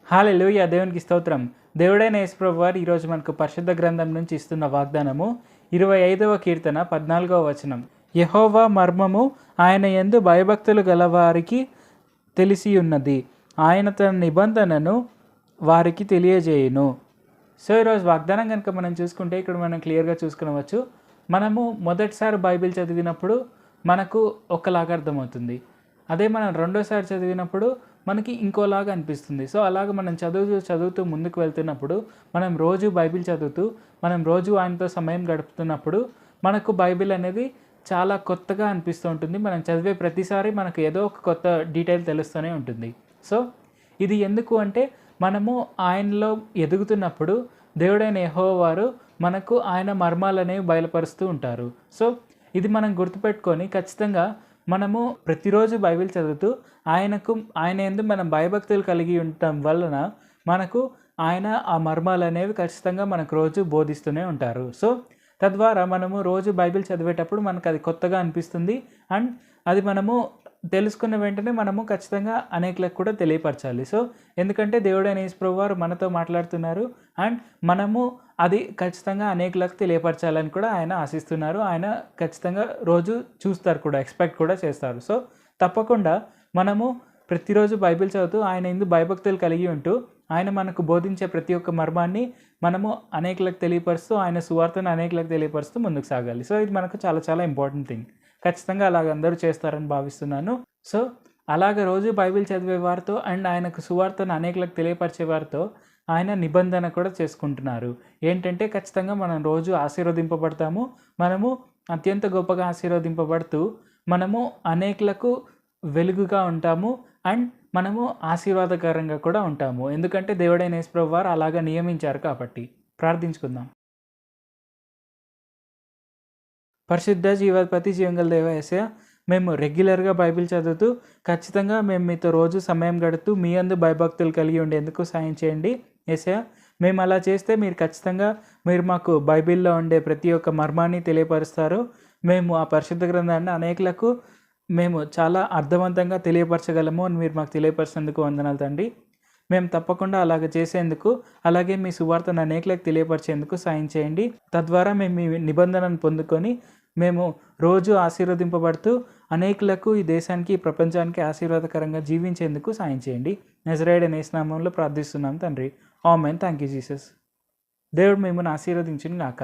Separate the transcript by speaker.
Speaker 1: హల్లెలూయా! దేవునికి స్తోత్రం. దేవుడైన యేసుప్రభు వారు ఈరోజు మనకు పరిశుద్ధ గ్రంథం నుంచి ఇస్తున్న వాగ్దానము 25వ కీర్తన 14వ వచనం. యెహోవా మర్మము ఆయన యందు భయభక్తులు గలవారికి తెలిసియున్నది. ఆయన తన నిబంధనను వారికి తెలియజేయును. సో ఈరోజు వాగ్దానం కనుక మనం చూసుకుంటే ఇక్కడ మనం క్లియర్గా చూసుకునవచ్చు. మనము మొదటిసారి బైబిల్ చదివినప్పుడు మనకు ఒకలాగా అర్థమవుతుంది. అదే మనం రెండోసారి చదివినప్పుడు మనకి ఇంకోలాగా అనిపిస్తుంది. సో అలాగ మనం చదువుతూ ముందుకు వెళ్తున్నప్పుడు, మనం రోజు బైబిల్ చదువుతూ, మనం రోజు ఆయనతో సమయం గడుపుతున్నప్పుడు మనకు బైబిల్ అనేది చాలా కొత్తగా అనిపిస్తూ ఉంటుంది. మనం చదివే ప్రతిసారి మనకు ఏదో ఒక కొత్త డీటెయిల్ తెలుస్తూనే ఉంటుంది. సో ఇది ఎందుకు అంటే మనము ఆయనలో ఎదుగుతున్నప్పుడు దేవుడైన యెహోవా వారు మనకు ఆయన మర్మాలనేవి బయలుపరుస్తూ ఉంటారు. సో ఇది మనం గుర్తుపెట్టుకొని ఖచ్చితంగా మనము ప్రతిరోజు బైబిల్ చదువుతూ ఆయన యందు మనం భయభక్తులు కలిగి ఉండటం వలన మనకు ఆయన ఆ మర్మాలు అనేవి ఖచ్చితంగా మనకు రోజు బోధిస్తూనే ఉంటారు. సో తద్వారా మనము రోజు బైబిల్ చదివేటప్పుడు మనకు అది కొత్తగా అనిపిస్తుంది. అండ్ అది మనము తెలుసుకున్న వెంటనే మనము ఖచ్చితంగా అనేకులకు కూడా తెలియపరచాలి. సో ఎందుకంటే దేవుడైన యేసుప్రభు వారు మనతో మాట్లాడుతున్నారు. అండ్ మనము అది ఖచ్చితంగా అనేకులకు తెలియపరచాలని కూడా ఆయన ఆశిస్తున్నారు. ఆయన ఖచ్చితంగా రోజు చూస్తారు కూడా, ఎక్స్పెక్ట్ కూడా చేస్తారు. సో తప్పకుండా మనము ప్రతిరోజు బైబిల్ చదువుతూ ఆయన యందు భయభక్తులు కలిగి ఉంటూ ఆయన మనకు బోధించే ప్రతి ఒక్క మర్మాన్ని మనము అనేకులకు తెలియపరుస్తూ ఆయన సువార్తను అనేకులకు తెలియపరుస్తూ ముందుకు సాగాలి. సో ఇది మనకు చాలా చాలా ఇంపార్టెంట్ థింగ్. ఖచ్చితంగా అలాగ అందరూ చేస్తారని భావిస్తున్నాను. సో అలాగ రోజు బైబిల్ చదివే వారితో అండ్ ఆయనకు సువార్తను అనేకులకు తెలియపరిచే వారితో ఆయన నిబంధన కూడా చేసుకుంటున్నారు. ఏంటంటే ఖచ్చితంగా మనం రోజు ఆశీర్వదింపబడతాము. మనము అత్యంత గొప్పగా ఆశీర్వదింపబడుతూ మనము అనేకులకు వెలుగుగా ఉంటాము. అండ్ మనము ఆశీర్వాదకరంగా కూడా ఉంటాము. ఎందుకంటే దేవుడైన యేసుప్రభు వారు అలాగా నియమించారు కాబట్టి. ప్రార్థించుకుందాం. పరిశుద్ధ జీవాధిపతి జీవంగల దేవ యేసయ్య, మేము రెగ్యులర్గా బైబిల్ చదువుతూ ఖచ్చితంగా మేము మీతో రోజు సమయం గడుపుతూ మీ యందు భయభక్తులు కలిగి ఉండేందుకు సాయం చేయండి యేసయ్య. మేము అలా చేస్తే మీరు మాకు బైబిల్లో ఉండే ప్రతి ఒక్క మర్మాన్ని తెలియపరుస్తారు. మేము ఆ పరిశుద్ధ గ్రంథాన్ని అనేకులకు మేము చాలా అర్థవంతంగా తెలియపరచగలము అని మీరు మాకు తెలియపరిచినందుకు వందనాలు తండ్రి. మేము తప్పకుండా అలాగ చేసేందుకు, అలాగే మీ సువార్తను అనేకులకు తెలియపరిచేందుకు సాయం చేయండి. తద్వారా మేము మీ నిబంధనను పొందుకొని మేము రోజు ఆశీర్వదింపబడుతూ అనేకులకు, ఈ దేశానికి, ఈ ప్రపంచానికి ఆశీర్వాదకరంగా జీవించేందుకు సాయం చేయండి. నజరేయుడైన యేసు నామములో ప్రార్థిస్తున్నాం తండ్రి. ఆమేన్. Thank you Jesus. దేవుడు మిమ్మల్ని ఆశీర్వదించును గాక.